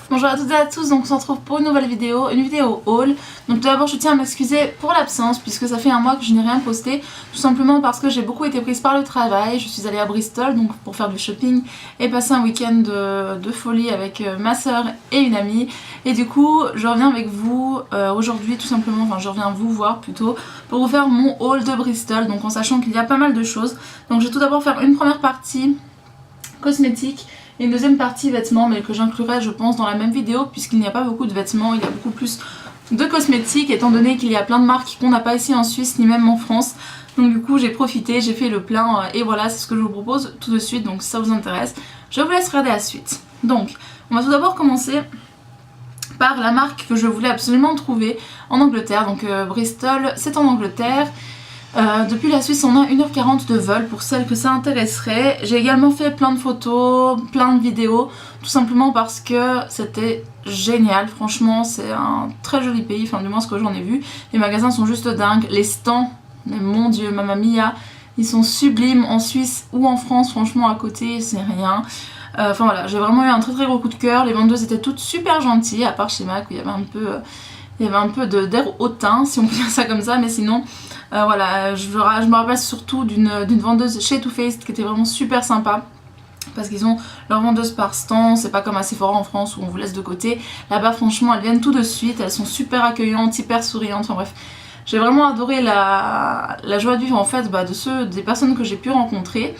Bonjour à toutes et à tous, donc on se retrouve pour une nouvelle vidéo, haul. Donc tout d'abord je tiens à m'excuser pour l'absence puisque ça fait un mois que je n'ai rien posté, tout simplement parce que j'ai beaucoup été prise par le travail. Je suis allée à Bristol donc pour faire du shopping et passer un week-end de folie avec ma soeur et une amie. Et du coup je reviens avec vous aujourd'hui tout simplement, enfin je reviens vous voir plutôt pour vous faire mon haul de Bristol, donc en sachant qu'il y a pas mal de choses. Donc je vais tout d'abord faire une première partie cosmétique et une deuxième partie vêtements, mais que j'inclurai je pense dans la même vidéo puisqu'il n'y a pas beaucoup de vêtements, il y a beaucoup plus de cosmétiques étant donné qu'il y a plein de marques qu'on n'a pas ici en Suisse ni même en France. Donc du coup j'ai profité, j'ai fait le plein et voilà, c'est ce que je vous propose tout de suite. Donc si ça vous intéresse, je vous laisse regarder la suite. Donc on va tout d'abord commencer par la marque que je voulais absolument trouver en Angleterre. Donc Bristol c'est en Angleterre. Depuis la Suisse on a 1h40 de vol pour celles que ça intéresserait. J'ai également fait plein de photos, plein de vidéos, tout simplement parce que c'était génial. Franchement c'est un très joli pays, enfin du moins ce que j'en ai vu. Les magasins sont juste dingues, les stands, mais mon dieu, mamma mia, ils sont sublimes. En Suisse ou en France, franchement à côté c'est rien. Enfin voilà, j'ai vraiment eu un très très gros coup de cœur. Les vendeuses étaient toutes super gentilles, à part chez Mac où il y avait un peu d'air hautain si on peut dire ça comme ça, mais sinon voilà, je me rappelle surtout d'une vendeuse chez Too Faced qui était vraiment super sympa. Parce qu'ils ont leur vendeuse par stand, c'est pas comme à Sephora en France où on vous laisse de côté. Là-bas franchement elles viennent tout de suite, elles sont super accueillantes, hyper souriantes, enfin bref. J'ai vraiment adoré la joie de vivre en fait des personnes que j'ai pu rencontrer.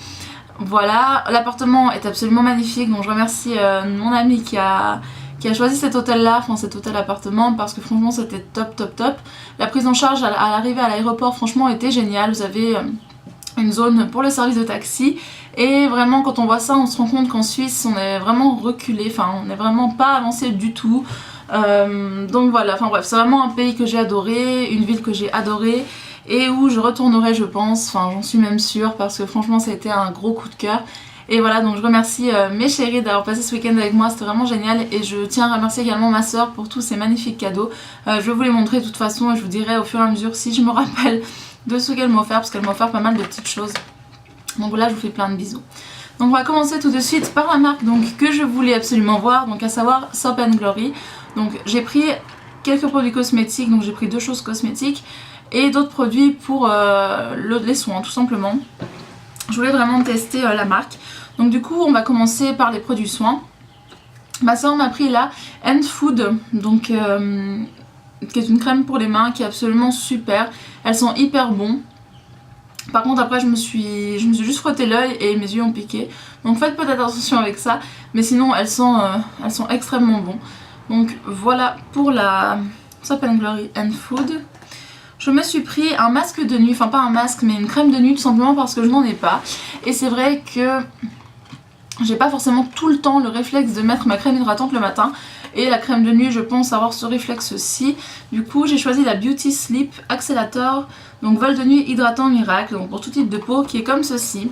Voilà, l'appartement est absolument magnifique, donc je remercie mon ami qui a choisi cet hôtel là, enfin cet hôtel appartement, parce que franchement c'était top. La prise en charge à l'arrivée à l'aéroport franchement était géniale. Vous avez une zone pour le service de taxi et vraiment quand on voit ça on se rend compte qu'en Suisse on est vraiment reculé, enfin on n'est vraiment pas avancé du tout. Donc voilà, enfin bref, c'est vraiment un pays que j'ai adoré, une ville que j'ai adorée et où je retournerai je pense, enfin j'en suis même sûre parce que franchement ça a été un gros coup de cœur. Et voilà, donc je remercie mes chéris d'avoir passé ce week-end avec moi, c'était vraiment génial. Et je tiens à remercier également ma soeur pour tous ces magnifiques cadeaux. Je vais vous les montrer de toute façon et je vous dirai au fur et à mesure si je me rappelle de ce qu'elle m'a offert, parce qu'elle m'a offert pas mal de petites choses. Donc voilà, je vous fais plein de bisous. Donc on va commencer tout de suite par la marque donc, que je voulais absolument voir, donc à savoir Soap & Glory. Donc j'ai pris quelques produits cosmétiques, donc j'ai pris 2 choses cosmétiques et d'autres produits pour les soins tout simplement. Je voulais vraiment tester la marque. Donc du coup on va commencer par les produits soins. Ma soeur m'a pris la Hand Food, donc qui est une crème pour les mains qui est absolument super. Elles sont hyper bons. Par contre après je me suis juste frotté l'œil et mes yeux ont piqué. Donc faites peut-être attention avec ça. Mais sinon elles sont extrêmement bons. Donc voilà pour la Soap & Glory Hand Food. Je me suis pris un masque de nuit, enfin pas un masque mais une crème de nuit tout simplement parce que je n'en ai pas. Et c'est vrai que j'ai pas forcément tout le temps le réflexe de mettre ma crème hydratante le matin. Et la crème de nuit je pense avoir ce réflexe-ci. Du coup j'ai choisi la Beauty Sleep Accelerator, donc vol de nuit hydratant miracle, donc pour tout type de peau, qui est comme ceci.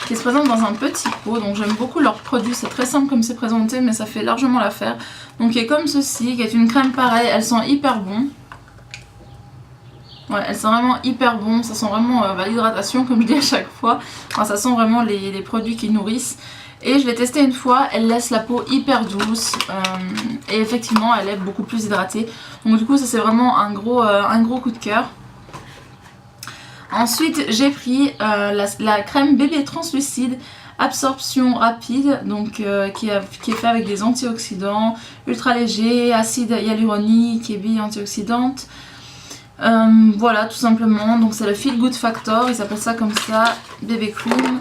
Qui se présente dans un petit pot, donc j'aime beaucoup leurs produits, c'est très simple comme c'est présenté mais ça fait largement l'affaire. Donc qui est comme ceci, qui est une crème pareille, elles sont hyper bon. Ouais, elles sont vraiment hyper bon, ça sent vraiment l'hydratation comme je dis à chaque fois. Enfin, ça sent vraiment les produits qui nourrissent. Et je l'ai testé une fois, elle laisse la peau hyper douce et effectivement elle est beaucoup plus hydratée. Donc du coup ça c'est vraiment un gros coup de cœur. Ensuite j'ai pris la crème bébé translucide absorption rapide, donc qui est fait avec des antioxydants ultra légers, acide hyaluronique et billes antioxydantes. Voilà tout simplement, donc c'est le Feel Good Factor, ils appellent ça comme ça, bébé cream.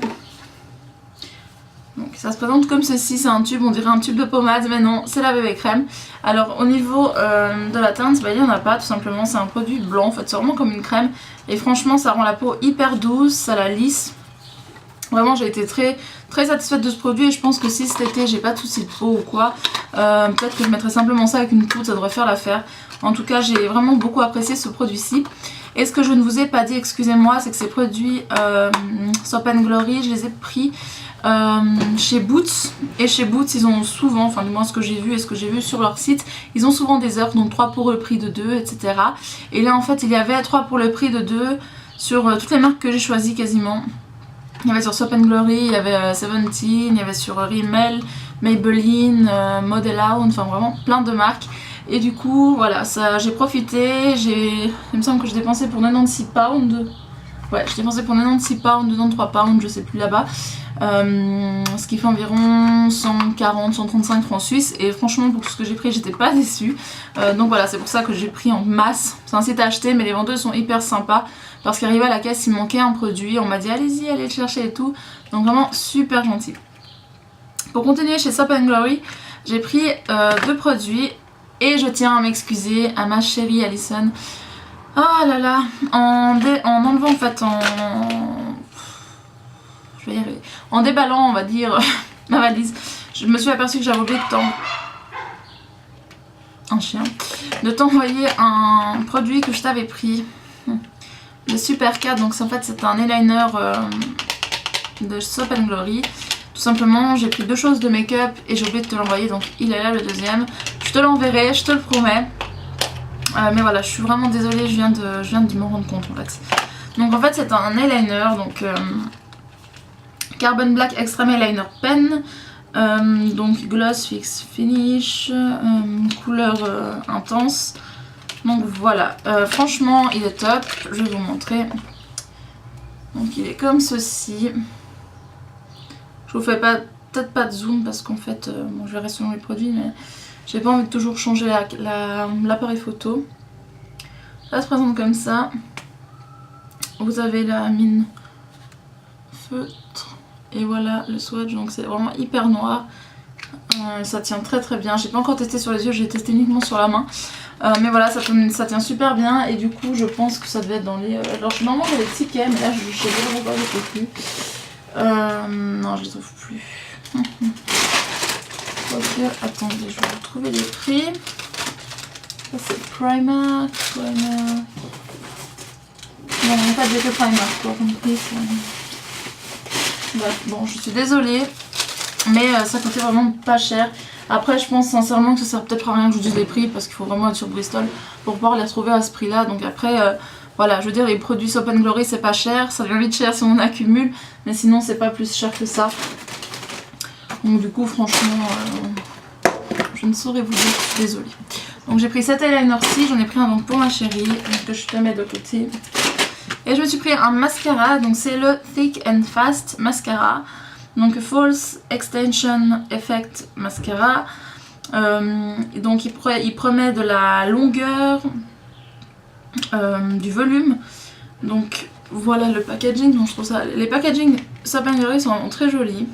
Donc ça se présente comme ceci, c'est un tube, on dirait un tube de pommade mais non, c'est la bébé crème. Alors au niveau de la teinte, il n'y en a pas tout simplement, c'est un produit blanc en fait, c'est vraiment comme une crème. Et franchement ça rend la peau hyper douce, ça la lisse. Vraiment j'ai été très satisfaite de ce produit et je pense que si cet été j'ai pas de soucis de peau ou quoi, peut-être que je mettrai simplement ça avec une poudre, ça devrait faire l'affaire. En tout cas j'ai vraiment beaucoup apprécié ce produit-ci. Et ce que je ne vous ai pas dit, excusez-moi, c'est que ces produits Soap & Glory, je les ai pris chez Boots. Et chez Boots ils ont souvent, enfin du moins ce que j'ai vu et ce que j'ai vu sur leur site, ils ont souvent des offres, donc 3 pour le prix de 2, etc. Et là en fait il y avait 3 pour le prix de 2 sur toutes les marques que j'ai choisies quasiment. Il y avait sur Soap & Glory, il y avait Seventeen, il y avait sur Rimmel, Maybelline, Modelown, enfin vraiment plein de marques. Et du coup voilà, ça j'ai profité, il me semble que j'ai dépensé pour 96 pounds. Ouais, j'ai dépensé pour 96 pounds, 93 pounds, je sais plus là-bas. Ce qui fait environ 140, 135 francs suisses. Et franchement, pour tout ce que j'ai pris, j'étais pas déçue. Donc voilà, c'est pour ça que j'ai pris en masse. C'est un site à acheter, mais les vendeuses sont hyper sympas. Parce qu'arrivé à la caisse, il manquait un produit. On m'a dit allez-y, allez le chercher et tout. Donc vraiment super gentil. Pour continuer chez Soap & Glory, j'ai pris 2 produits. Et je tiens à m'excuser à ma chérie Alison. Oh là là, en enlevant en fait, je vais y arriver. En déballant, on va dire, ma valise, je me suis aperçue que j'avais oublié de t'envoyer un produit que je t'avais pris. Le Super 4, donc en fait c'est un eyeliner de Soap & Glory. Tout simplement, j'ai pris 2 choses de make-up et j'ai oublié de te l'envoyer, donc il est là le deuxième. Je te l'enverrai, je te le promets. Mais voilà, je suis vraiment désolée, je viens de me rendre compte en fait. Donc en fait c'est un eyeliner, donc Carbon Black Extreme Eyeliner Pen. Donc gloss fix finish, couleur intense. Donc voilà, franchement il est top, je vais vous montrer. Donc il est comme ceci. Je vous fais peut-être pas de zoom parce qu'en fait, bon, je verrai selon les produits, mais j'ai pas envie de toujours changer l'appareil photo. Ça se présente comme ça. Vous avez la mine feutre et voilà le swatch, donc c'est vraiment hyper noir. Ça tient très très bien. J'ai pas encore testé sur les yeux, j'ai testé uniquement sur la main. Mais voilà, ça tient super bien et du coup je pense que ça devait être dans les... Alors normalement j'ai les tickets, mais là je sais pas pourquoi je ne sais plus. Non, je les trouve plus. Ok, attendez, je vais vous trouver les prix. Ça c'est Primark. Non, en fait j'ai que Primark quoi, compris. Bref, bon, je suis désolée, mais ça coûtait vraiment pas cher. Après, je pense sincèrement que ça sert peut-être à rien que je vous dise les prix parce qu'il faut vraiment être sur Bristol pour pouvoir les retrouver à ce prix-là. Donc après, voilà, je veux dire, les produits Soap & Glory c'est pas cher, ça devient vite cher si on accumule, mais sinon c'est pas plus cher que ça. Donc du coup, franchement, je ne saurais vous dire, je suis désolée. Donc j'ai pris cet eyeliner-ci, j'en ai pris un donc pour ma chérie, donc que je te mets de côté. Et je me suis pris un mascara, donc c'est le Thick and Fast Mascara. Donc False Extension Effect Mascara. Donc il promet de la longueur, du volume. Donc voilà le packaging. Donc je trouve ça, les packaging Soap & Glory sont vraiment très jolis.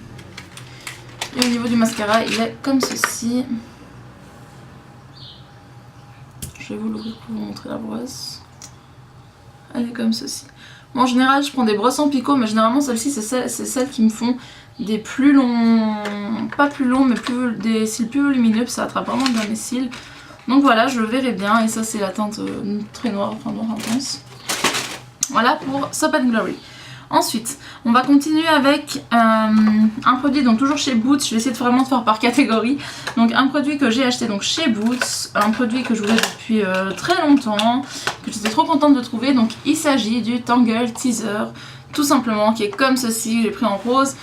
Et au niveau du mascara, il est comme ceci. Je vais vous l'ouvrir pour vous montrer la brosse. Elle est comme ceci. Bon, en général, je prends des brosses en picot, mais généralement celles-ci, c'est celles qui me font des plus longs, pas plus longs, mais des cils plus volumineux, puis ça attrape vraiment bien mes cils. Donc voilà, je le verrai bien, et ça c'est la teinte très noire, enfin noire intense. Voilà pour Soap & Glory. Ensuite, on va continuer avec un produit, donc toujours chez Boots. Je vais essayer de vraiment faire par catégorie. Donc un produit que j'ai acheté donc chez Boots, un produit que je voulais depuis très longtemps, que j'étais trop contente de trouver. Donc il s'agit du Tangle Teaser, tout simplement, qui est comme ceci. J'ai pris en rose.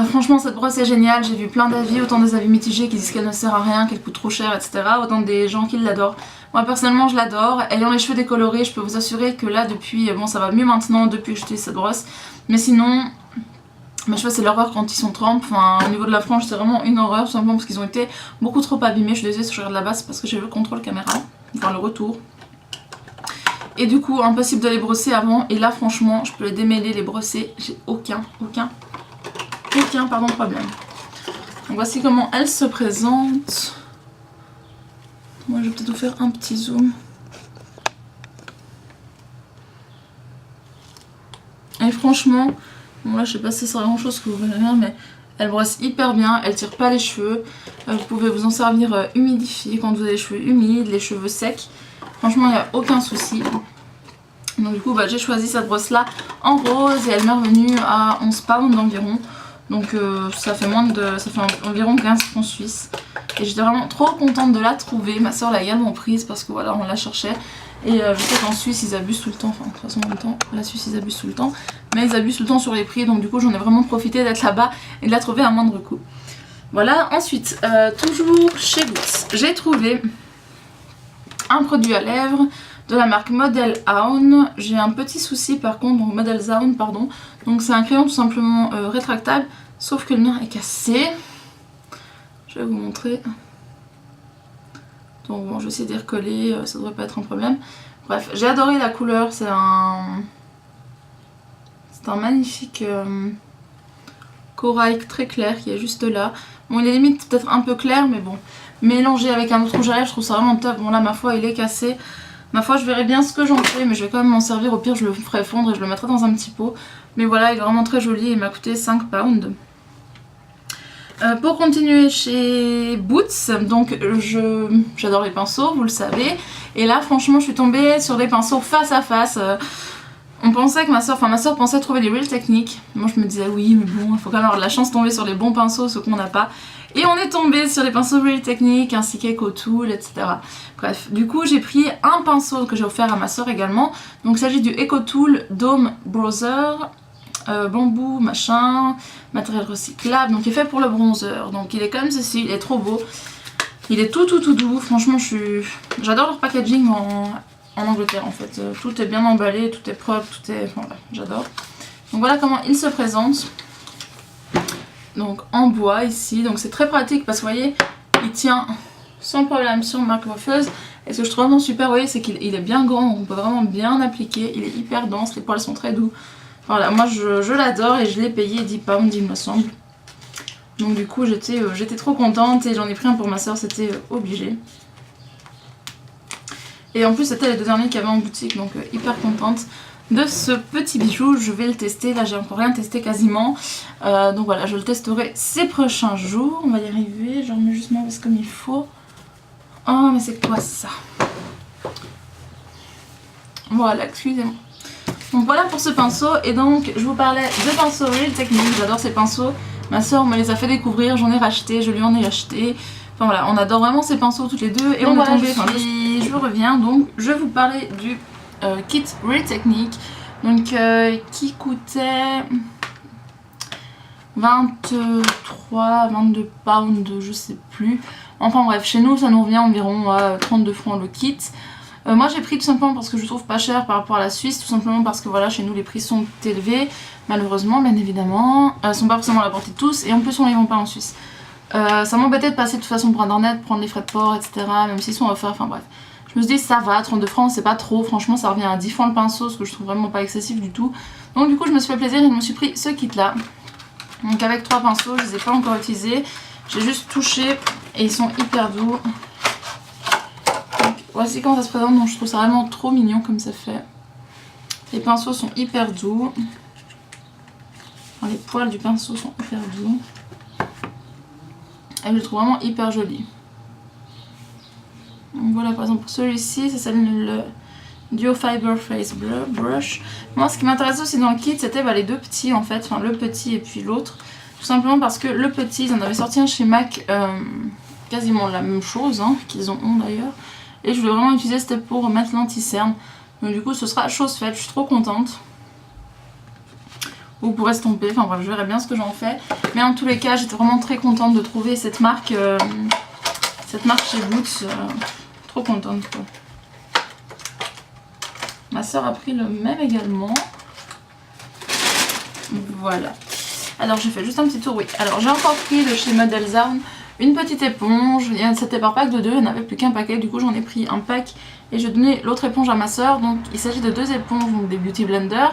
Franchement cette brosse est géniale, j'ai vu plein d'avis, autant des avis mitigés qui disent qu'elle ne sert à rien, qu'elle coûte trop cher, etc. Autant des gens qui l'adorent. Moi personnellement je l'adore, ayant les cheveux décolorés, je peux vous assurer que là depuis, bon ça va mieux maintenant depuis que j'utilise cette brosse. Mais sinon, mes cheveux c'est l'horreur quand ils sont trempes, enfin au niveau de la frange c'est vraiment une horreur, tout simplement parce qu'ils ont été beaucoup trop abîmés. Je suis désolée si je regarde la base parce que j'ai vu le contrôle caméra, enfin le retour. Et du coup impossible de les brosser avant, et là franchement je peux les démêler, les brosser, j'ai aucun problème. Donc voici comment elle se présente. Moi je vais peut-être vous faire un petit zoom. Et franchement, bon là je sais pas si c'est grand chose que vous verrez rien, mais elle brosse hyper bien, elle tire pas les cheveux. Vous pouvez vous en servir humidifié quand vous avez les cheveux humides, les cheveux secs. Franchement il n'y a aucun souci. Donc du coup bah, j'ai choisi cette brosse là en rose et elle m'est revenue à 11 pounds environ. Donc ça fait environ 15 francs suisses. Et j'étais vraiment trop contente de la trouver. Ma soeur l'a également prise parce que voilà on la cherchait. Et je sais qu'en Suisse ils abusent tout le temps. Enfin de toute façon en même temps la Suisse ils abusent tout le temps. Mais ils abusent tout le temps sur les prix. Donc du coup j'en ai vraiment profité d'être là-bas et de la trouver à moindre coût. Voilà, ensuite, toujours chez Boots, j'ai trouvé un produit à lèvres de la marque Model Own. J'ai un petit souci par contre, donc Model Own, pardon. Donc c'est un crayon tout simplement rétractable, sauf que le mien est cassé. Je vais vous montrer. Donc bon, je vais essayer d'y recoller, ça devrait pas être un problème. Bref, j'ai adoré la couleur, c'est un magnifique corail très clair qui est juste là. Bon, il est limite peut-être un peu clair, mais bon, mélangé avec un autre rouge à lèvres, je trouve ça vraiment top. Bon là, ma foi, il est cassé. Ma foi, je verrai bien ce que j'en fais, mais je vais quand même m'en servir. Au pire, je le ferai fondre et je le mettrai dans un petit pot. Mais voilà, il est vraiment très joli, il m'a coûté 5 pounds. Pour continuer chez Boots, donc j'adore les pinceaux, vous le savez. Et là, franchement, je suis tombée sur des pinceaux face à face. On pensait que ma soeur pensait trouver des Real Techniques. Moi, je me disais oui, mais bon, il faut quand même avoir de la chance de tomber sur les bons pinceaux, ceux qu'on n'a pas. Et on est tombé sur les pinceaux Real Techniques ainsi qu'EcoTool, etc. Bref, du coup, j'ai pris un pinceau que j'ai offert à ma soeur également. Donc, il s'agit du EcoTool Dome Browser. Bambou, machin, matériel recyclable, donc il est fait pour le bronzer. Donc il est comme ceci, il est trop beau. Il est tout doux, franchement j'adore leur packaging en Angleterre en fait. Tout est bien emballé, tout est propre, tout est... Enfin voilà, j'adore. Donc voilà comment il se présente. Donc en bois ici, donc c'est très pratique parce que vous voyez, il tient sans problème sur ma coiffeuse. Et ce que je trouve vraiment super, vous voyez, c'est qu'il est bien grand, on peut vraiment bien appliquer, il est hyper dense, les poils sont très doux. Voilà, moi je l'adore et je l'ai payé 10 pounds il me semble. Donc du coup j'étais trop contente et j'en ai pris un pour ma soeur, c'était obligé. Et en plus c'était les 2 derniers qu'il y avait en boutique, donc hyper contente de ce petit bijou. Je vais le tester, là j'ai encore rien testé quasiment. Donc voilà, je le testerai ces prochains jours, on va y arriver. Je remets juste ma veste comme il faut. Oh mais c'est quoi ça? Voilà, excusez-moi. Donc voilà pour ce pinceau, et donc je vous parlais de pinceaux Real Techniques, j'adore ces pinceaux, ma soeur me les a fait découvrir, j'en ai racheté, je lui en ai acheté, enfin voilà, on adore vraiment ces pinceaux toutes les deux, et on est tombé, je reviens, donc je vais vous parler du kit Real Techniques, donc qui coûtait 23, 22 pounds, je sais plus, enfin bref, chez nous ça nous revient environ à 32 francs le kit. Moi j'ai pris tout simplement parce que je trouve pas cher par rapport à la Suisse, tout simplement parce que voilà, chez nous les prix sont élevés, malheureusement, bien évidemment, sont pas forcément à la portée de tous, et en plus on les vend pas en Suisse. Ça m'embêtait de passer de toute façon pour internet, prendre les frais de port, etc., même s'ils sont offerts, enfin bref. Je me suis dit ça va, 32 francs c'est pas trop, franchement ça revient à 10 francs le pinceau, ce que je trouve vraiment pas excessif du tout. Donc du coup je me suis fait plaisir et je me suis pris ce kit là. Donc avec 3 pinceaux, je les ai pas encore utilisés, j'ai juste touché et ils sont hyper doux. Voici comment ça se présente, donc je trouve ça vraiment trop mignon comme ça fait. Les pinceaux sont hyper doux. Enfin, les poils du pinceau sont hyper doux. Et je le trouve vraiment hyper joli. Donc voilà, par exemple pour celui-ci, ça s'appelle le Duo Fiber Face Brush. Moi ce qui m'intéressait aussi dans le kit, c'était les 2 petits en fait, enfin le petit et puis l'autre. Tout simplement parce que le petit, ils en avaient sorti un chez MAC, quasiment la même chose, hein, qu'ils ont d'ailleurs. Et je voulais vraiment utiliser, c'était pour mettre l'anti-cerne. Donc du coup ce sera chose faite, je suis trop contente. Ou pour estomper, enfin bref, je verrai bien ce que j'en fais. Mais en tous les cas, j'étais vraiment très contente de trouver cette marque chez Boots. Trop contente quoi. Ma soeur a pris le même également. Voilà. Alors j'ai fait juste un petit tour, oui. Alors j'ai encore pris de chez Model Own une petite éponge, c'était par pack de 2, il n'y en avait plus qu'un paquet, du coup j'en ai pris un pack et je donnais l'autre éponge à ma soeur. Donc il s'agit de 2 éponges, donc des Beauty Blender.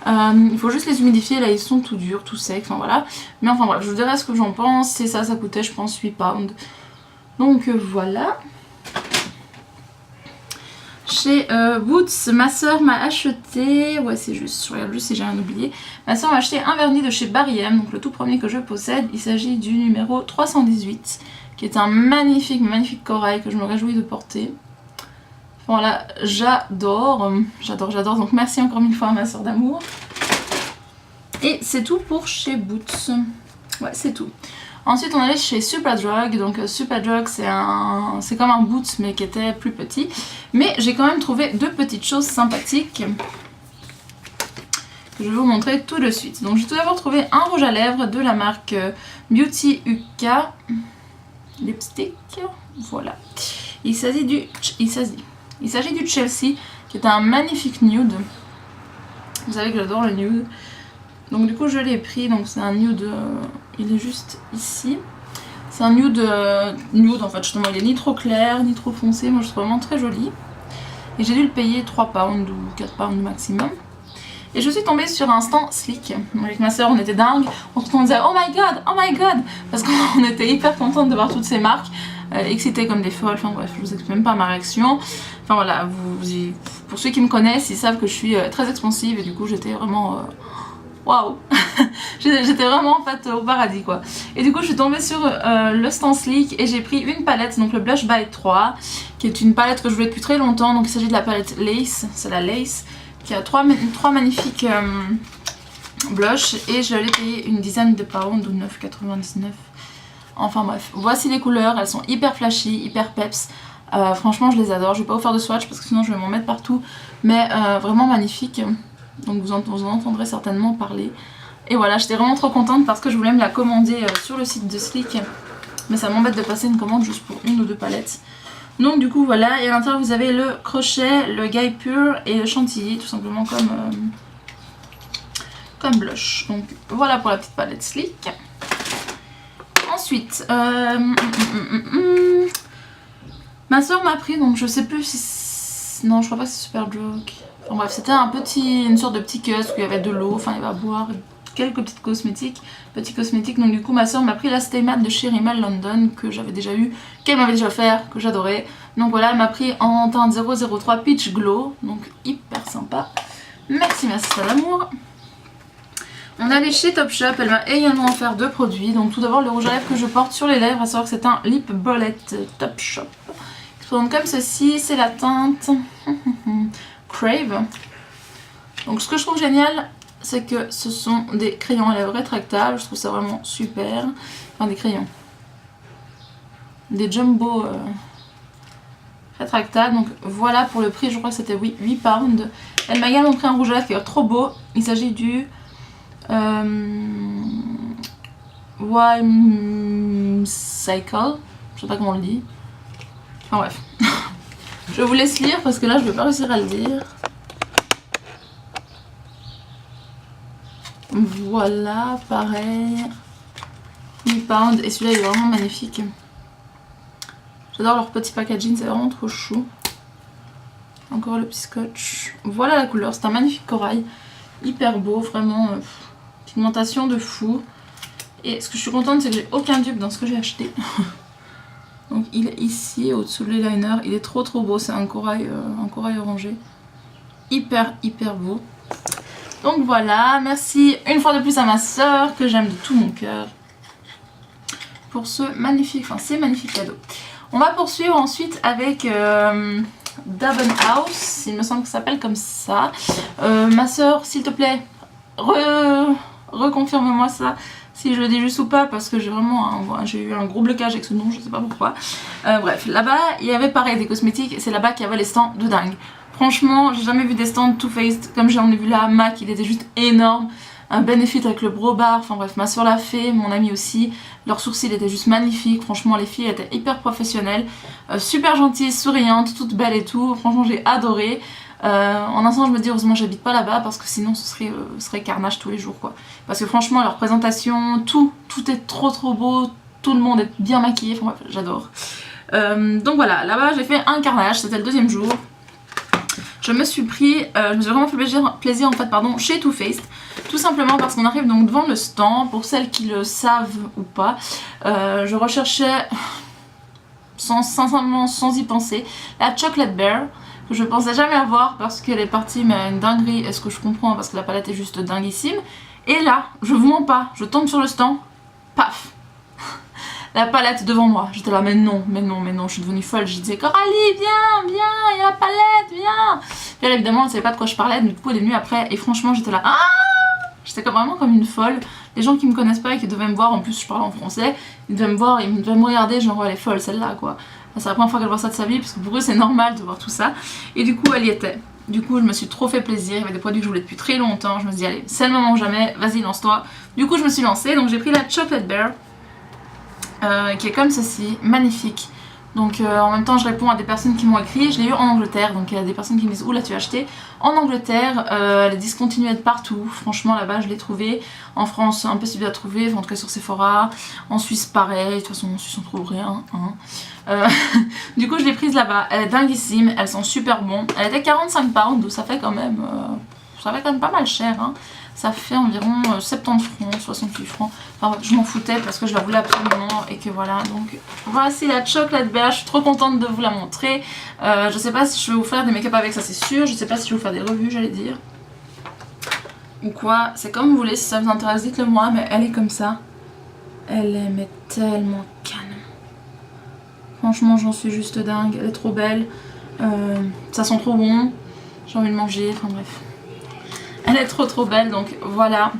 Il faut juste les humidifier, là ils sont tout durs, tout secs, enfin voilà. Mais enfin bref, je vous dirai ce que j'en pense, et ça coûtait je pense 8 pounds. Donc voilà. Chez Boots, ma soeur m'a acheté, ouais c'est juste, je regarde juste si j'ai rien oublié. Ma soeur m'a acheté un vernis de chez Barry M, donc le tout premier que je possède. Il s'agit du numéro 318, qui est un magnifique corail que je me réjouis de porter. Voilà, j'adore, donc merci encore 1000 fois à ma soeur d'amour. Et c'est tout pour chez Boots, ouais c'est tout. Ensuite on allait chez Superdrug, donc Superdrug c'est comme un Boots mais qui était plus petit. Mais j'ai quand même trouvé 2 petites choses sympathiques. que je vais vous montrer tout de suite. Donc je vais tout d'abord trouver un rouge à lèvres de la marque Beauty UK Lipstick. Voilà. Il s'agit du Chelsea, qui est un magnifique nude. Vous savez que j'adore le nude. Donc du coup je l'ai pris, donc c'est un nude, il est juste ici. C'est un nude, nude en fait, justement il est ni trop clair ni trop foncé, moi je trouve vraiment très joli. Et j'ai dû le payer 3 pounds ou 4 pounds maximum. Et je suis tombée sur un stand Sleek. Avec ma soeur on était dingue, on disait oh my god, parce qu'on était hyper contente de voir toutes ces marques, excitées comme des folles, enfin bref je vous explique même pas ma réaction. Enfin voilà, pour ceux qui me connaissent ils savent que je suis très expansive et du coup j'étais vraiment... waouh. J'étais vraiment en fait au paradis quoi. Et du coup je suis tombée sur le stand Sleek et j'ai pris une palette, donc le Blush by 3, qui est une palette que je voulais depuis très longtemps. Donc il s'agit de la palette Lace, c'est la Lace, qui a trois magnifiques blushs et je l'ai payé une dizaine de pounds ou 9,99. Enfin bref, voici les couleurs, elles sont hyper flashy, hyper peps. Franchement je les adore, je vais pas vous faire de swatch parce que sinon je vais m'en mettre partout, mais vraiment magnifique. Donc vous en entendrez certainement parler. Et voilà, j'étais vraiment trop contente parce que je voulais me la commander sur le site de Sleek. Mais ça m'embête de passer une commande juste pour une ou deux palettes. Donc du coup voilà, et à l'intérieur vous avez le crochet, le Guy Pur et le chantilly, tout simplement comme blush. Donc voilà pour la petite palette Sleek. Ensuite, ma soeur m'a pris, donc je sais plus si... Non, je crois pas que c'est Superdrug. Enfin bref, c'était une sorte de petit kiosque où il y avait de l'eau, enfin il y avait à boire, quelques petits cosmétiques. Donc du coup ma soeur m'a pris la Stay Matte de chez Rimmel London que j'avais déjà eu, qu'elle m'avait déjà offert, que j'adorais. Donc voilà, elle m'a pris en teinte 003 Peach Glow, donc hyper sympa. Merci c'est l'amour. On allait chez Topshop, elle m'a également offert 2 produits. Donc tout d'abord le rouge à lèvres que je porte sur les lèvres, à savoir que c'est un Lip Bullet Topshop. Il se présente comme ceci, c'est la teinte Crave. Donc ce que je trouve génial, c'est que ce sont des crayons à lèvres rétractables, je trouve ça vraiment super. Enfin des crayons. Des jumbo rétractables, donc voilà pour le prix, je crois que c'était 8 pounds. Elle m'a également pris un rouge à lèvres qui est trop beau, il s'agit du... Cycle, je sais pas comment on le dit. Enfin bref. Je vous laisse lire parce que là je vais pas réussir à le dire. Voilà, pareil. 8 pounds et celui-là il est vraiment magnifique. J'adore leur petit packaging, c'est vraiment trop chou. Encore le petit scotch. Voilà la couleur, c'est un magnifique corail. Hyper beau, vraiment. Pigmentation de fou. Et ce que je suis contente, c'est que j'ai aucun dupe dans ce que j'ai acheté. Donc il est ici, au-dessous de l'eyeliner. Il est trop beau, c'est un corail orangé. Hyper beau. Donc voilà, merci une fois de plus à ma soeur, que j'aime de tout mon cœur, pour ces magnifiques cadeaux. On va poursuivre ensuite avec Dabben House, il me semble que ça s'appelle comme ça. Ma soeur, s'il te plaît, reconfirme-moi ça, si je le dis juste ou pas, parce que j'ai eu un gros blocage avec ce nom, je sais pas pourquoi. Bref, là-bas, il y avait pareil des cosmétiques, et c'est là-bas qu'il y avait les stands de dingue. Franchement, j'ai jamais vu des stands Too Faced comme j'en ai vu là à MAC, il était juste énorme. Un Benefit avec le Brow Bar, enfin bref, ma soeur l'a fait, mon ami aussi. Leurs sourcils étaient juste magnifiques, franchement les filles étaient hyper professionnelles, super gentilles, souriantes, toutes belles et tout, franchement j'ai adoré. En un sens je me dis heureusement j'habite pas là-bas parce que sinon ce serait carnage tous les jours quoi. Parce que franchement leur présentation, tout est trop beau, tout le monde est bien maquillé, enfin bref, j'adore. Donc voilà, là-bas j'ai fait un carnage, c'était le 2e jour. Je me suis vraiment fait plaisir en fait, pardon, chez Too Faced. Tout simplement parce qu'on arrive donc devant le stand. Pour celles qui le savent ou pas, je recherchais, sincèrement sans y penser, la Chocolate Bear, que je pensais jamais avoir parce qu'elle est partie mais à une dinguerie, est-ce que je comprends, parce que la palette est juste dinguissime. Et là, je vous mens pas, je tombe sur le stand, paf, la palette devant moi. J'étais là, mais non, je suis devenue folle. Je disais, Coralie, viens, il y a la palette, viens. Puis elle, évidemment, elle savait pas de quoi je parlais, du coup elle est venue après, et franchement, j'étais là, j'étais vraiment comme une folle. Les gens qui me connaissent pas et qui devaient me voir, en plus je parle en français, ils devaient me voir, ils devaient me regarder, genre, elle est folle celle-là, quoi. c'est la première fois qu'elle voit ça de sa vie parce que pour eux c'est normal de voir tout ça. Et du coup elle y était. Du coup je me suis trop fait plaisir, il y avait des produits que je voulais depuis très longtemps. Je me suis dit allez c'est le moment ou jamais, vas-y lance-toi. Du coup je me suis lancée, donc j'ai pris la Chocolate Bear qui est comme ceci, magnifique. Donc en même temps je réponds à des personnes qui m'ont écrit, je l'ai eu en Angleterre, donc il y a des personnes qui me disent où l'as-tu acheté? En Angleterre, elle est discontinuée de partout, franchement là-bas je l'ai trouvée, en France impossible à trouver, en tout cas sur Sephora, en Suisse pareil, de toute façon en Suisse on trouve rien. Hein. Du coup je l'ai prise là-bas, elle est dinguissime, elles sont super bon, elle était 45 pounds, donc ça fait quand même pas mal cher. Hein. Ça fait environ 70 francs, 68 francs. Enfin, je m'en foutais parce que je la voulais absolument et que voilà. Donc voici la Chocolate Bear. Je suis trop contente de vous la montrer. Je sais pas si je vais vous faire des make-up avec ça, c'est sûr. Je sais pas si je vais vous faire des revues, j'allais dire. Ou quoi. C'est comme vous voulez. Si ça vous intéresse, dites-le moi. Mais elle est comme ça. Elle est mais tellement canon. Franchement, j'en suis juste dingue. Elle est trop belle. Ça sent trop bon. J'ai envie de manger. Enfin bref. Elle est trop belle, donc voilà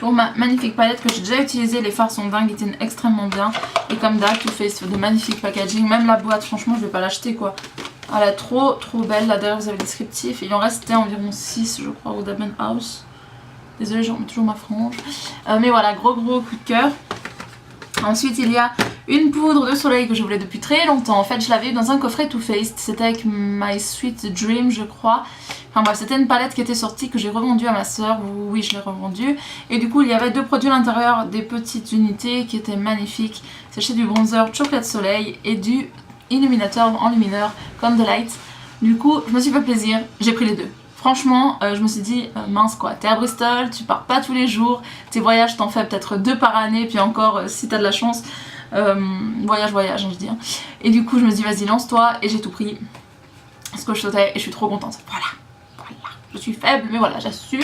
pour ma magnifique palette que j'ai déjà utilisée. Les fards sont dingues, ils tiennent extrêmement bien. Et comme d'hab, Too Faced fait de magnifiques packaging. Même la boîte, franchement, je vais pas l'acheter quoi. Elle est trop belle. Là derrière, vous avez le descriptif. Il en restait environ 6, je crois, au Debenhams House. Désolée, j'en mets toujours ma frange. Mais voilà, gros coup de cœur. Ensuite, il y a une poudre de soleil que je voulais depuis très longtemps. En fait, je l'avais eu dans un coffret Too Faced. C'était avec My Sweet Dream, je crois. Enfin bref, c'était une palette qui était sortie que j'ai revendue à ma soeur. Oui, je l'ai revendue. Et du coup, il y avait deux produits à l'intérieur, des petites unités qui étaient magnifiques. C'est du bronzer Chocolate Soleil et du illuminateur enlumineur Candlelight. Du coup, je me suis fait plaisir. J'ai pris les deux. Franchement, je me suis dit, mince quoi, t'es à Bristol, tu pars pas tous les jours, tes voyages t'en fais peut-être 2 par année, puis encore si t'as de la chance, voyage, je veux dire. Et du coup je me suis dit vas-y lance-toi, et j'ai tout pris, ce que je souhaitais, et je suis trop contente, voilà, je suis faible, mais voilà, j'assume.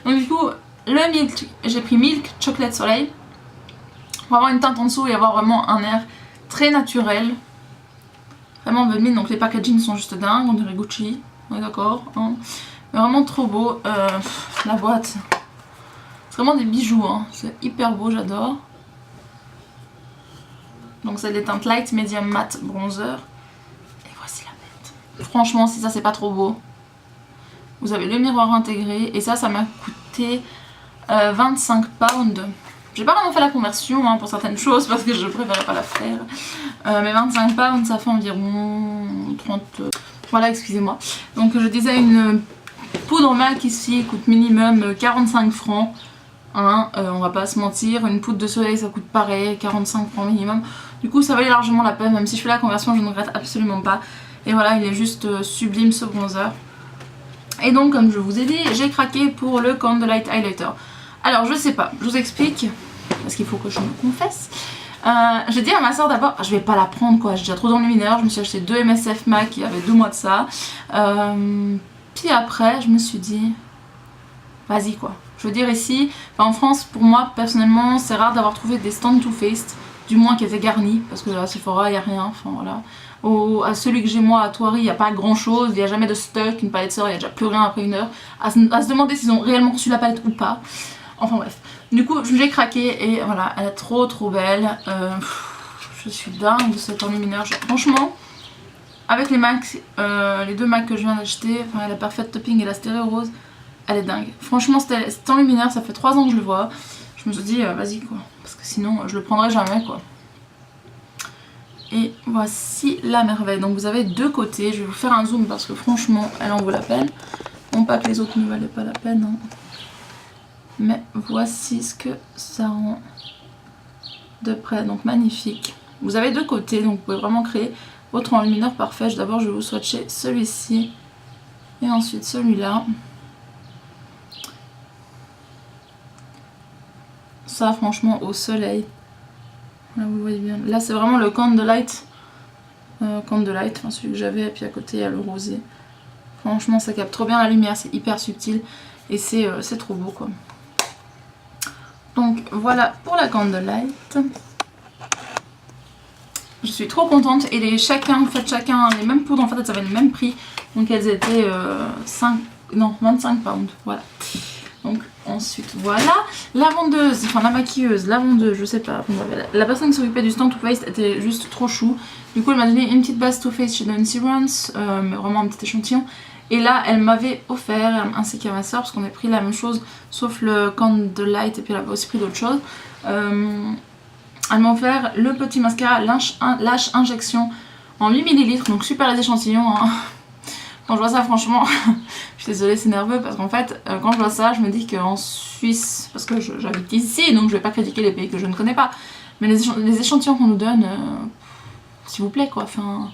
Donc du coup, le Milk, j'ai pris Milk Chocolate Soleil, pour avoir une teinte en dessous et avoir vraiment un air très naturel, vraiment bonne mine, donc les packaging sont juste dingues, on dirait Gucci, on est d'accord, hein. Vraiment trop beau, la boîte, c'est vraiment des bijoux, hein. C'est hyper beau, j'adore. Donc c'est des teintes light, medium, matte, bronzer. Et voici la bête. Franchement, si ça c'est pas trop beau. Vous avez le miroir intégré et ça m'a coûté 25 pounds. J'ai pas vraiment fait la conversion hein, pour certaines choses parce que je préférais pas la faire. Mais 25 pounds ça fait environ 30... Voilà, excusez-moi. Donc je disais une poudre MAC ici coûte minimum 45 francs. Hein, on va pas se mentir, une poudre de soleil ça coûte pareil, 45 francs minimum. Du coup ça valait largement la peine, même si je fais la conversion je ne regrette absolument pas. Et voilà, il est juste sublime ce bronzer. Et donc comme je vous ai dit, j'ai craqué pour le Candlelight Highlighter. Alors je sais pas, je vous explique, parce qu'il faut que je me confesse. J'ai dit à ma soeur d'abord, je vais pas la prendre quoi, j'ai déjà trop d'enlumineur, je me suis acheté 2 MSF MAC il y avait 2 mois de ça. Puis après je me suis dit, vas-y quoi. Je veux dire ici, en France pour moi personnellement c'est rare d'avoir trouvé des stands Too Faced, du moins qui étaient garnis, parce que à Sephora il n'y a rien, enfin voilà. À celui que j'ai moi à Thoiry il n'y a pas grand chose, il n'y a jamais de stock, une palette sort, il n'y a déjà plus rien après 1 heure. À se demander s'ils ont réellement reçu la palette ou pas. Enfin bref. Du coup j'ai craqué et voilà, elle est trop belle. Je suis dingue de cet enlumineur. Franchement, avec les MAC, les 2 MAC que je viens d'acheter, enfin la Perfect Topping et la Stéréo Rose, elle est dingue. Franchement cet enlumineur, ça fait 3 ans que je le vois. Je me suis dit vas-y quoi, parce que sinon je le prendrai jamais quoi. Et voici la merveille. Donc vous avez 2 côtés, je vais vous faire un zoom parce que franchement elle en vaut la peine. Non pas que les autres ne valaient pas la peine hein. Mais voici ce que ça rend de près, donc magnifique. Vous avez 2 côtés, donc vous pouvez vraiment créer votre enlumineur parfait. D'abord je vais vous swatcher celui-ci et ensuite celui-là. Ça franchement au soleil, là vous voyez bien, là c'est vraiment le Candlelight, enfin celui que j'avais, et puis à côté il y a le rosé. Franchement ça capte trop bien la lumière, c'est hyper subtil et c'est trop beau quoi. Donc voilà pour la Candlelight. Je suis trop contente et chacun les mêmes poudres en fait elles avaient le même prix, donc elles étaient 25 pounds, voilà. Donc Ensuite, voilà. La vendeuse, enfin la maquilleuse, la vendeuse, je sais pas. La personne qui s'occupait du stand Too Faced était juste trop chou. Du coup, elle m'a donné une petite base Too Faced chez Nancy Rance, mais vraiment un petit échantillon. Et là, elle m'avait offert, ainsi qu'à ma soeur, parce qu'on a pris la même chose, sauf le Candlelight, et puis elle avait aussi pris d'autres choses. Elle m'a offert le petit mascara Lash Injection en 8 ml, donc super les échantillons. Hein. Quand je vois ça, franchement, je suis désolée, c'est nerveux parce qu'en fait, quand je vois ça, je me dis qu'en Suisse, parce que j'habite ici, donc je vais pas critiquer les pays que je ne connais pas, mais les échantillons qu'on nous donne, s'il vous plaît, quoi, enfin...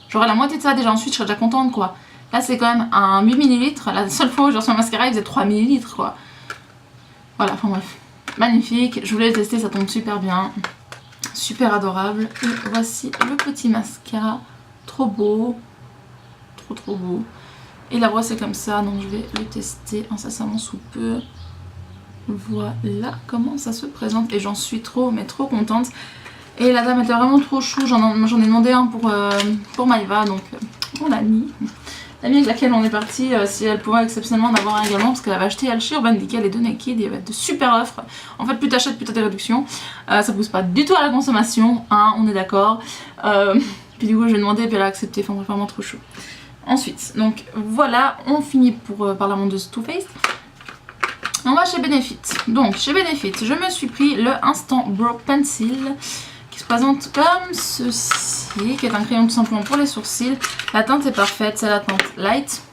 J'aurais la moitié de ça déjà en Suisse, je serais déjà contente, quoi. Là, c'est quand même un 8 ml, la seule fois où j'ai reçu un mascara, il faisait 3 ml, quoi. Voilà, enfin bref. Magnifique, je voulais le tester, ça tombe super bien. Super adorable. Et voici le petit mascara, trop beau. Trop beau. Et la brosse est comme ça, donc je vais le tester incessamment sous peu. Voilà comment ça se présente et j'en suis trop contente. Et la dame était vraiment trop chou, j'en ai demandé un pour Maïva, donc mon amie. L'amie avec laquelle on est parti, si elle pouvait exceptionnellement en avoir un également, parce qu'elle avait acheté elle chez Urban Decay les deux Naked, il y avait de super offres. En fait, plus t'achètes, plus t'as des réductions. Ça pousse pas du tout à la consommation, hein, on est d'accord. Puis du coup, je lui ai demandé et puis elle a accepté, enfin vraiment trop chou. Ensuite, donc voilà, on finit par la vendeuse Too Faced. On va chez Benefit. Donc chez Benefit, je me suis pris le Instant Brow Pencil qui se présente comme ceci, qui est un crayon tout simplement pour les sourcils. La teinte est parfaite, c'est la teinte light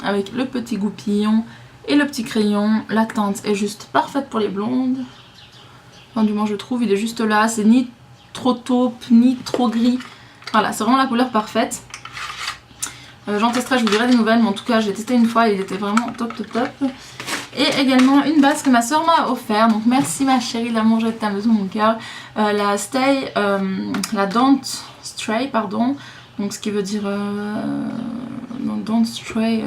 avec le petit goupillon et le petit crayon. La teinte est juste parfaite pour les blondes. Enfin, du moins je trouve, il est juste là, c'est ni trop taupe ni trop gris. Voilà, c'est vraiment la couleur parfaite. J'en testerai, je vous dirai des nouvelles, mais en tout cas je l'ai testé une fois et il était vraiment top. Et également une base que ma soeur m'a offert, donc merci ma chérie, l'amour je t'aime de tout mon cœur. La Don't Stray, pardon, donc ce qui veut dire non, Don't Stray,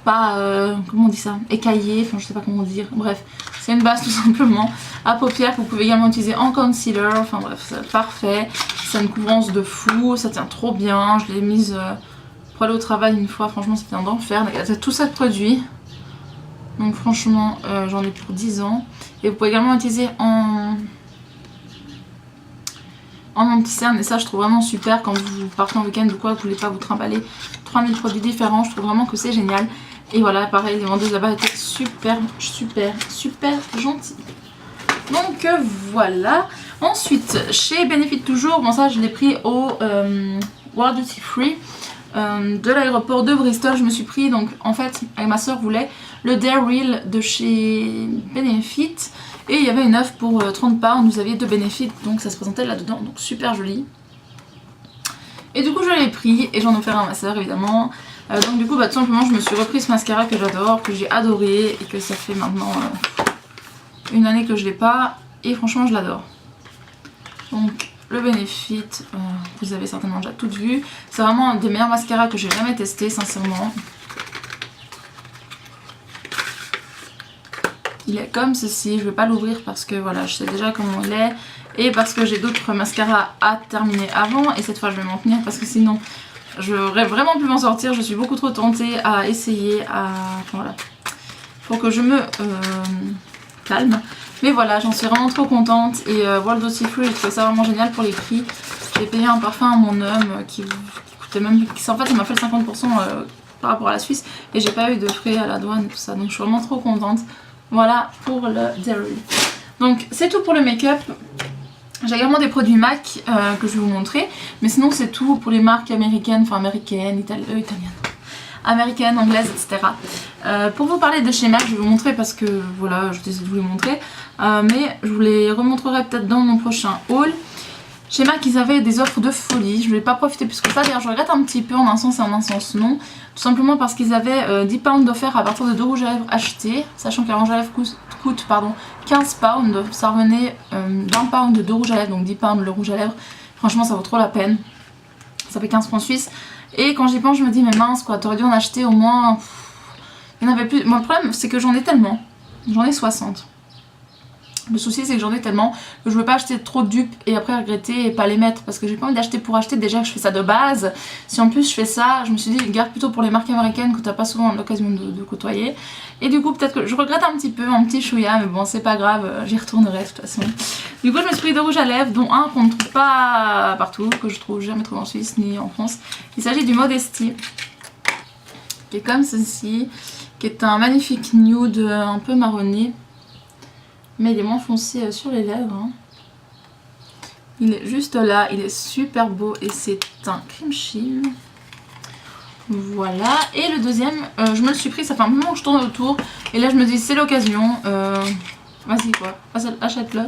pas, comment on dit ça, écaillé, enfin je sais pas comment dire, bref, c'est une base tout simplement à paupières que vous pouvez également utiliser en concealer, enfin bref, c'est parfait, c'est une couvrance de fou, ça tient trop bien, je l'ai mise pour aller au travail une fois, franchement c'était un enfer, il y a tout ça de produit, donc franchement j'en ai pour 10 ans, et vous pouvez également l'utiliser en anti-cerne, et ça je trouve vraiment super quand vous partez en week-end ou quoi, vous voulez pas vous trimballer 3000 produits différents, je trouve vraiment que c'est génial. Et voilà, pareil, les vendeuses là-bas étaient super gentilles. Donc voilà. Ensuite, chez Benefit toujours, bon ça je l'ai pris au World Duty Free de l'aéroport de Bristol. Je me suis pris, donc en fait, avec ma soeur voulait le Dare Real de chez Benefit. Et il y avait une offre pour 30 pounds, vous aviez 2 Benefit, donc ça se présentait là-dedans, donc super joli. Et du coup je l'ai pris et j'en ai offert à ma soeur évidemment. Donc du coup tout simplement je me suis repris ce mascara que j'adore, que j'ai adoré et que ça fait maintenant une année que je l'ai pas et franchement je l'adore. Donc le Benefit, vous avez certainement déjà toutes vu, c'est vraiment un des meilleurs mascaras que j'ai jamais testé sincèrement. Il est comme ceci, je vais pas l'ouvrir parce que voilà je sais déjà comment il est et parce que j'ai d'autres mascaras à terminer avant et cette fois je vais m'en tenir parce que sinon je n'aurais vraiment plus m'en sortir, je suis beaucoup trop tentée à essayer, voilà. Faut que je me calme. Mais voilà, j'en suis vraiment trop contente et World Duty Free, j'ai trouvé ça vraiment génial pour les prix. J'ai payé un parfum à mon homme qui coûtait même, en fait ça m'a fait le 50% par rapport à la Suisse et j'ai pas eu de frais à la douane et tout ça, donc je suis vraiment trop contente. Voilà pour le Dare Real. Donc c'est tout pour le make-up. J'ai également des produits MAC que je vais vous montrer, mais sinon c'est tout pour les marques américaines, enfin américaines, italiennes, américaines, anglaises, etc. Pour vous parler de chez MAC, je vais vous montrer parce que voilà, je décide de vous les montrer, mais je vous les remontrerai peut-être dans mon prochain haul. Chez MAC, ils avaient des offres de folie, je ne vais pas profiter plus que ça, d'ailleurs je regrette un petit peu en un sens et en un sens non, tout simplement parce qu'ils avaient 10 pounds d'offert à partir de 2 rouges à lèvres achetés, sachant qu'un rouge à lèvres coûte 15 pounds, ça revenait d'1 pound de 2 rouges à lèvres, donc 10 pounds le rouge à lèvres, franchement ça vaut trop la peine, ça fait 15 francs suisses, et quand j'y pense je me dis mais mince quoi, t'aurais dû en acheter au moins, il y en avait plus, moi le problème c'est que j'en ai tellement, j'en ai 60. Le souci c'est que j'en ai tellement que je veux pas acheter trop de dupes et après regretter et pas les mettre parce que j'ai pas envie d'acheter pour acheter. Déjà que je fais ça de base, si en plus je fais ça, je me suis dit garde plutôt pour les marques américaines que t'as pas souvent l'occasion de côtoyer. Et du coup peut-être que je regrette un petit peu, un petit chouïa, mais bon c'est pas grave, j'y retournerai de toute façon. Du coup je me suis pris 2 rouges à lèvres, dont un qu'on ne trouve pas partout, que je trouve jamais trouvé en Suisse ni en France. Il s'agit du Modesty, qui est comme ceci, qui est un magnifique nude un peu marronné. Mais il est moins foncé sur les lèvres. Hein. Il est juste là, il est super beau et c'est un cream sheen. Voilà. Et le deuxième, je me le suis pris, ça fait un moment que je tourne autour. Et là je me dis c'est l'occasion. Vas-y quoi, achète-le.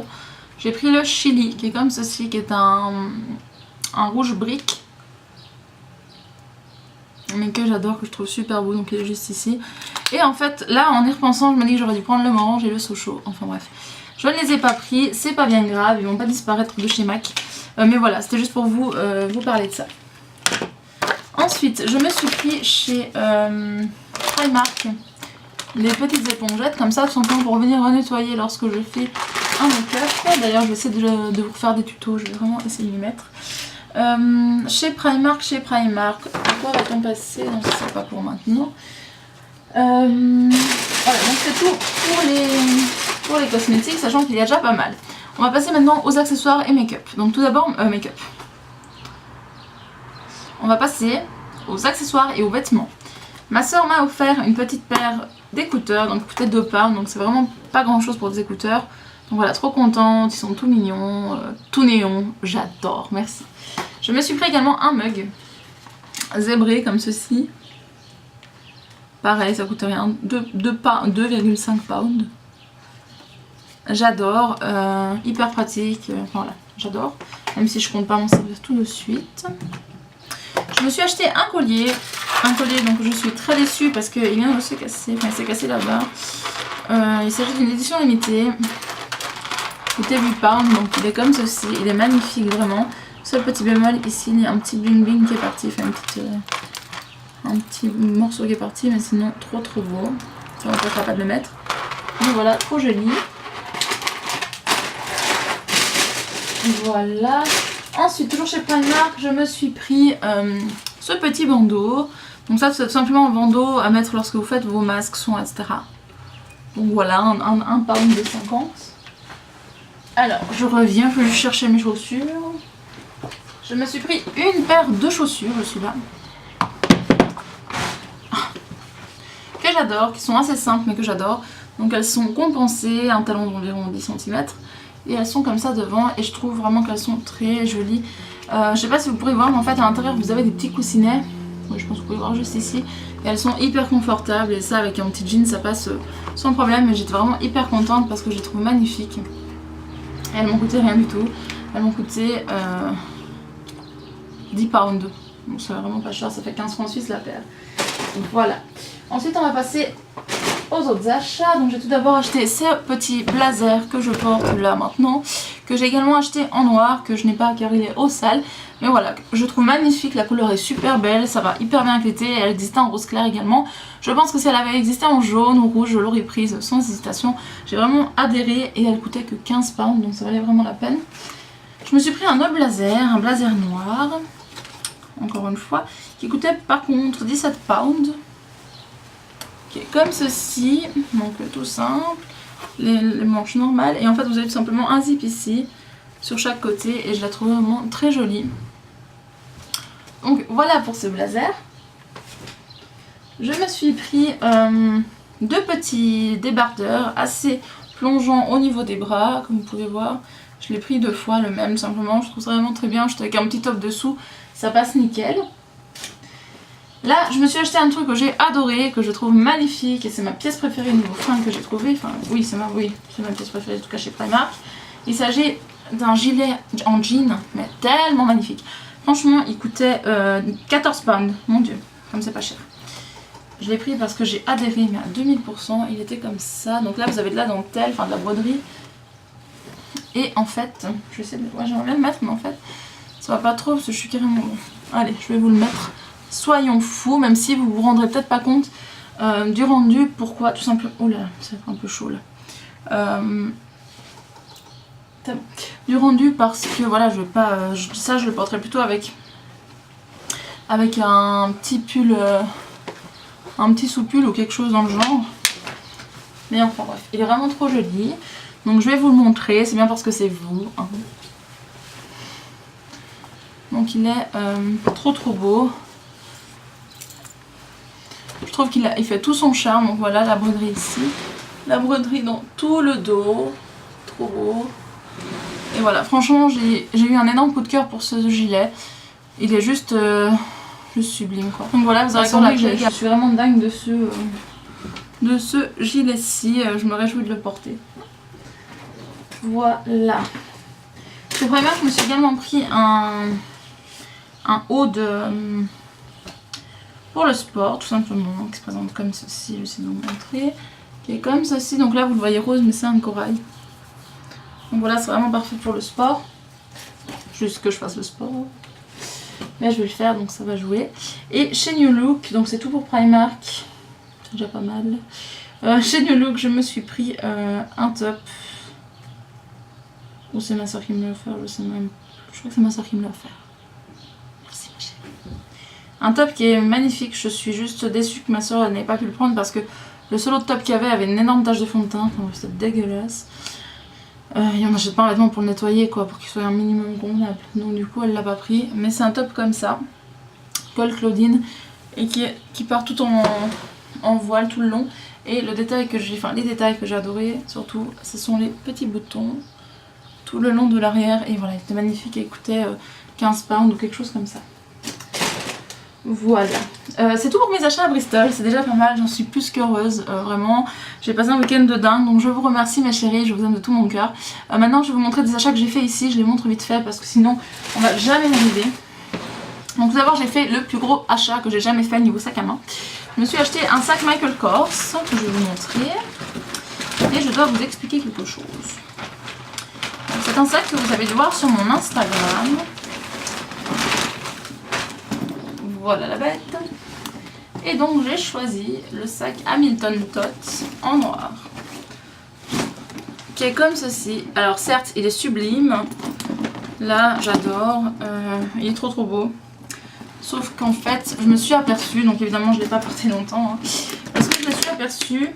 J'ai pris le Chili qui est comme ceci, qui est un rouge brique. Mais que j'adore, que je trouve super beau, donc il est juste ici. Et en fait, là en y repensant, je me dis que j'aurais dû prendre le Morange et le Sochaux. Enfin bref, je ne les ai pas pris, c'est pas bien grave, ils vont pas disparaître de chez MAC. Mais voilà, c'était juste pour vous parler de ça. Ensuite, je me suis pris chez Primark les petites épongettes, comme ça, tout simplement pour venir renettoyer lorsque je fais un make-up. D'ailleurs, je vais essayer de vous faire des tutos, je vais vraiment essayer de m'y mettre. Chez Primark, pourquoi va-t-on passer? Non, ça c'est pas pour maintenant. Voilà, donc c'est tout pour les cosmétiques, sachant qu'il y a déjà pas mal. On va passer maintenant aux accessoires et make-up. Donc tout d'abord, make-up. On va passer aux accessoires et aux vêtements. Ma soeur m'a offert une petite paire d'écouteurs, donc peut-être 2 pounds, donc c'est vraiment pas grand chose pour des écouteurs. Donc voilà, trop contente, ils sont tout mignons, tout néon, j'adore, merci. Je me suis pris également un mug zébré comme ceci. Pareil, ça coûte rien, 2,5 pounds. J'adore, hyper pratique, voilà, j'adore. Même si je compte pas m'en servir tout de suite. Je me suis acheté un collier donc je suis très déçue parce qu'il vient de se casser, enfin il s'est cassé là-bas. Il s'agit d'une édition limitée. Il coûtait 8 pounds, donc il est comme ceci, il est magnifique vraiment. Seul petit bémol ici, il y a un petit bling bling qui est parti, enfin un petit morceau qui est parti, mais sinon trop beau. Ça ne m'empêchera pas de le mettre. Donc voilà, trop joli. Voilà. Ensuite, toujours chez Primark, je me suis pris ce petit bandeau. Donc ça, c'est tout simplement un bandeau à mettre lorsque vous faites vos masques, soins, etc. Donc voilà, un pound de 50. Alors, je reviens, je vais chercher mes chaussures. Je me suis pris une paire de chaussures, je suis là. Que j'adore, qui sont assez simples mais que j'adore. Donc elles sont compensées, un talon d'environ 10 cm. Et elles sont comme ça devant et je trouve vraiment qu'elles sont très jolies. Je sais pas si vous pourrez voir mais en fait à l'intérieur vous avez des petits coussinets. Oui, je pense que vous pouvez voir juste ici. Et elles sont hyper confortables et ça avec un petit jean ça passe sans problème. Mais j'étais vraiment hyper contente parce que je les trouve magnifiques. Et elles m'ont coûté rien du tout. Elles m'ont coûté 10 pounds. Donc c'est vraiment pas cher, ça fait 15 francs suisses la paire. Donc voilà. Ensuite on va passer aux autres achats. Donc j'ai tout d'abord acheté ce petit blazer que je porte là maintenant, que j'ai également acheté en noir, que je n'ai pas car il est au sale. Mais voilà, je trouve magnifique, la couleur est super belle, ça va hyper bien avec l'été, elle existait en rose clair également. Je pense que si elle avait existé en jaune ou rouge, je l'aurais prise sans hésitation. J'ai vraiment adhéré et elle coûtait que 15 pounds, donc ça valait vraiment la peine. Je me suis pris un autre blazer, un blazer noir, encore une fois, qui coûtait par contre 17 pounds. Qui est comme ceci, donc tout simple, les manches normales. Et en fait vous avez tout simplement un zip ici, sur chaque côté, et je la trouve vraiment très jolie. Donc voilà pour ce blazer. Je me suis pris 2 petits débardeurs assez plongeants au niveau des bras, comme vous pouvez voir. Je l'ai pris 2 fois le même simplement, je trouve ça vraiment très bien, juste avec un petit top dessous, ça passe nickel. Là je me suis acheté un truc que j'ai adoré, que je trouve magnifique et c'est ma pièce préférée niveau fringue que j'ai trouvé. Enfin oui c'est ma pièce préférée en tout cas chez Primark. Il s'agit d'un gilet en jean mais tellement magnifique. Franchement il coûtait 14 pounds, mon dieu, comme c'est pas cher. Je l'ai pris parce que j'ai adhéré mais à 2000%, il était comme ça. Donc là vous avez de la dentelle, enfin de la broderie. Et en fait, je vais essayer de... Ouais, j'aimerais bien le mettre mais en fait ça va pas trop parce que je suis carrément... Allez je vais vous le mettre. Soyons fous, même si vous vous rendrez peut-être pas compte du rendu. Pourquoi? Tout simplement... Oh là, ça va être un peu chaud là. du rendu parce que voilà, je vais pas, ça je le porterai plutôt avec un petit pull, un petit sous-pull ou quelque chose dans le genre. Mais enfin bref, il est vraiment trop joli. Donc je vais vous le montrer, c'est bien parce que c'est vous. Hein. Donc il est trop beau. Je trouve qu'il fait tout son charme. Donc voilà la broderie ici. La broderie dans tout le dos. Trop beau. Et voilà, franchement j'ai eu un énorme coup de cœur pour ce gilet. Il est juste sublime quoi. Donc voilà, vous aurez compris que je suis vraiment dingue de ce gilet-ci. Je me réjouis de le porter. Voilà. C'est vraiment que je me suis également pris un haut pour le sport, tout simplement, qui se présente comme ceci. Je vais essayer de vous montrer. Qui est comme ceci. Donc là, vous le voyez rose, mais c'est un corail. Donc voilà, c'est vraiment parfait pour le sport. Juste que je fasse le sport. Mais je vais le faire, donc ça va jouer. Et chez New Look, donc c'est tout pour Primark. C'est déjà pas mal. Chez New Look, je me suis pris un top. Ou c'est ma soeur qui me l'a offert, je sais même. Je crois que c'est ma soeur qui me l'a offert. Merci ma chérie. Un top qui est magnifique. Je suis juste déçue que ma soeur n'ait pas pu le prendre parce que le seul autre top qu'il y avait une énorme tache de fond de teint. Enfin, c'était dégueulasse. Et on n'achète pas un vêtement pour le nettoyer quoi, pour qu'il soit un minimum convenable. Donc du coup elle l'a pas pris. Mais c'est un top comme ça. Col Claudine. Et qui part tout en voile tout le long. Et le détail que j'ai, enfin les détails que j'ai adoré surtout, ce sont les petits boutons. Tout le long de l'arrière et voilà, il était magnifique et il coûtait 15 pounds ou quelque chose comme ça. Voilà, c'est tout pour mes achats à Bristol, c'est déjà pas mal, j'en suis plus qu'heureuse, vraiment. J'ai passé un week-end de dingue, donc je vous remercie mes chéris, je vous aime de tout mon cœur. Maintenant je vais vous montrer des achats que j'ai fait ici, je les montre vite fait parce que sinon on va jamais y arriver. Donc tout d'abord j'ai fait le plus gros achat que j'ai jamais fait niveau sac à main. Je me suis acheté un sac Michael Kors que je vais vous montrer et je dois vous expliquer quelque chose. C'est un sac que vous avez dû voir sur mon Instagram. Voilà la bête. Et donc j'ai choisi le sac Hamilton Tot en noir. Qui est comme ceci. Alors certes il est sublime. Là j'adore. Il est trop beau. Sauf qu'en fait je me suis aperçue, donc évidemment je ne l'ai pas porté longtemps. Hein, parce que je me suis aperçue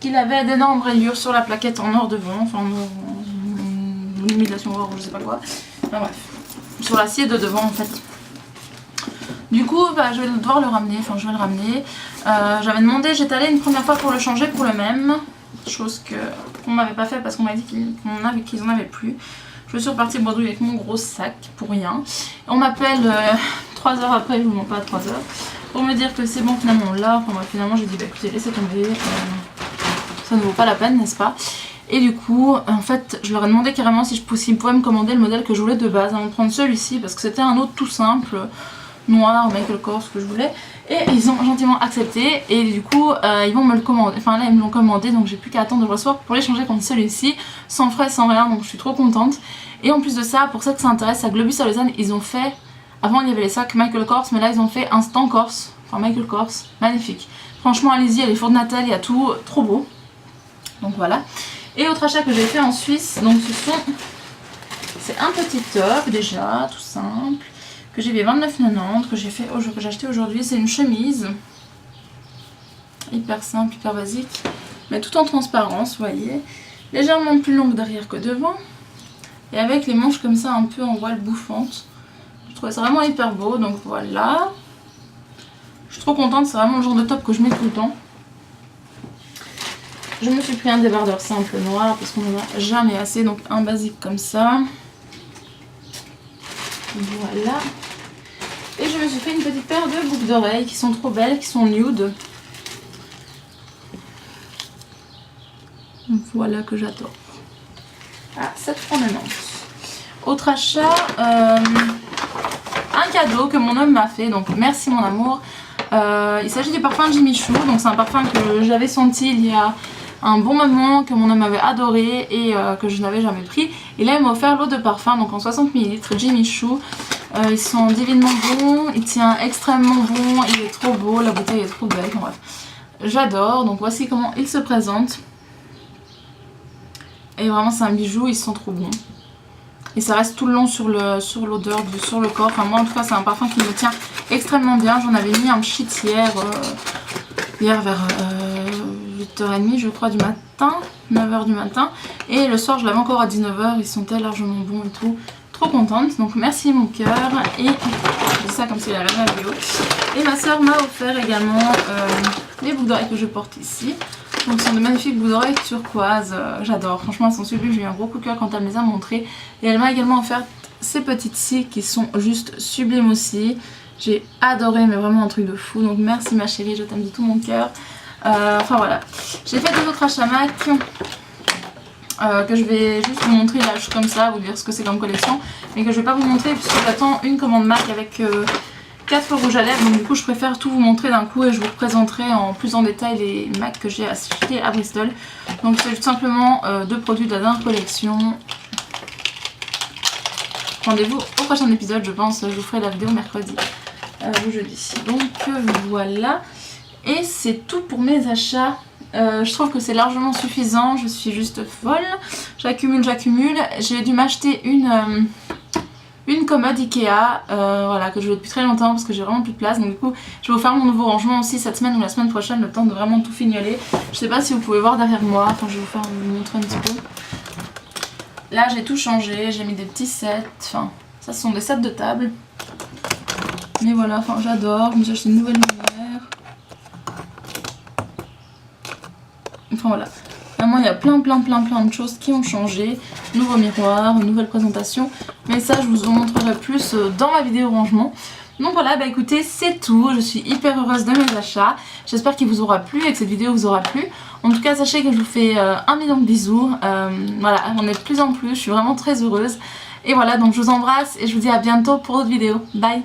qu'il avait d'énormes rayures sur la plaquette en or devant, enfin en imitation or ou je sais pas quoi. Enfin bref, sur l'acier de devant en fait. Du coup bah, je vais devoir le ramener, enfin je vais le ramener. J'avais demandé, j'étais allée une première fois pour le changer pour le même. Chose qu'on m'avait pas fait parce qu'on m'a dit qu'ils en avaient plus. Je suis repartie bredouille avec mon gros sac pour rien. On m'appelle 3 heures après, je vous mens pas à 3 heures, pour me dire que c'est bon finalement on l'a. Enfin bref, finalement j'ai dit bah écoutez laissez tomber. Ça ne vaut pas la peine, n'est-ce pas? Et du coup, en fait, je leur ai demandé carrément si s'ils pouvaient me commander le modèle que je voulais de base, avant de prendre celui-ci, parce que c'était un autre tout simple, noir, Michael Kors, que je voulais. Et ils ont gentiment accepté, et du coup, ils vont me le commander. Enfin là, ils me l'ont commandé, donc j'ai plus qu'à attendre de le recevoir pour l'échanger contre celui-ci, sans frais, sans rien, donc je suis trop contente. Et en plus de ça, pour ça que ça intéresse, à Globus à Lausanne, ils ont fait... Avant, il y avait les sacs Michael Kors, mais là, ils ont fait Instant Kors, enfin Michael Kors, magnifique. Franchement, allez-y, il y a les fours de Natal, il y a tout, trop beau. Donc voilà. Et autre achat que j'ai fait en Suisse, donc c'est un petit top déjà, tout simple, que j'ai payé 29,90, que j'ai acheté aujourd'hui. C'est une chemise, hyper simple, hyper basique, mais tout en transparence, vous voyez, légèrement plus longue derrière que devant, et avec les manches comme ça un peu en voile bouffante. Je trouvais ça vraiment hyper beau, donc voilà. Je suis trop contente, c'est vraiment le genre de top que je mets tout le temps. Je me suis pris un débardeur simple noir parce qu'on n'en a jamais assez, donc un basique comme ça. Voilà. Et je me suis fait une petite paire de boucles d'oreilles qui sont trop belles, qui sont nude. Voilà que j'adore. Ah, 7,90 €. Autre achat, un cadeau que mon homme m'a fait, donc merci mon amour. Il s'agit du parfum Jimmy Choo, donc c'est un parfum que j'avais senti il y a un bon moment, que mon homme avait adoré et que je n'avais jamais pris. Et là il m'a offert l'eau de parfum, donc en 60 ml, Jimmy Choo. Ils sont divinement bons, il tient extrêmement bon, il est trop beau, la bouteille est trop belle, bref. J'adore, donc voici comment il se présente. Et vraiment c'est un bijou, ils sont trop bons. Et ça reste tout le long sur l'odeur, sur le corps. Enfin moi en tout cas c'est un parfum qui me tient extrêmement bien. J'en avais mis un petit hier vers 8h30 je crois du matin, 9h du matin. Et le soir je l'avais encore à 19h, ils sont largement bons et tout. Trop contente, donc merci mon cœur. Et je dis ça comme si elle avait la vidéo. Et ma soeur m'a offert également les boucles d'oreilles que je porte ici. Donc ce sont de magnifiques boucles d'oreilles turquoise, j'adore, franchement elles sont sublimes, j'ai eu un gros coup de cœur quand elle me les a montrées. Et elle m'a également offert ces petites-ci qui sont juste sublimes aussi. J'ai adoré, mais vraiment un truc de fou, donc merci ma chérie, je t'aime de tout mon cœur. Enfin voilà, j'ai fait deux autres achats MAC que je vais juste vous montrer là, juste comme ça, vous dire ce que c'est comme collection, mais que je vais pas vous montrer puisque j'attends une commande MAC avec 4 rouges à lèvres, donc du coup je préfère tout vous montrer d'un coup et je vous représenterai en plus en détail les MAC que j'ai achetés à Bristol. Donc c'est tout simplement 2 produits de la dernière collection. Rendez-vous au prochain épisode, je pense, je vous ferai la vidéo mercredi ou jeudi. Donc voilà, et c'est tout pour mes achats. Je trouve que c'est largement suffisant, je suis juste folle, j'accumule, j'ai dû m'acheter une commode Ikea, voilà, que je veux depuis très longtemps parce que j'ai vraiment plus de place. Donc du coup je vais vous faire mon nouveau rangement aussi cette semaine ou la semaine prochaine, le temps de vraiment tout fignoler. Je sais pas si vous pouvez voir derrière moi, enfin je vais vous montrer un petit peu. Là j'ai tout changé, j'ai mis des petits sets, enfin ça ce sont des sets de table. Mais voilà, enfin j'adore, j'ai acheté une nouvelle lumière. Enfin voilà, vraiment il y a plein de choses qui ont changé. Nouveau miroir, nouvelle présentation. Mais ça je vous en montrerai plus dans ma vidéo rangement. Donc voilà, bah écoutez, c'est tout. Je suis hyper heureuse de mes achats. J'espère qu'il vous aura plu et que cette vidéo vous aura plu. En tout cas, sachez que je vous fais 1 million de bisous. Voilà, on est de plus en plus. Je suis vraiment très heureuse. Et voilà, donc je vous embrasse et je vous dis à bientôt pour d'autres vidéos. Bye!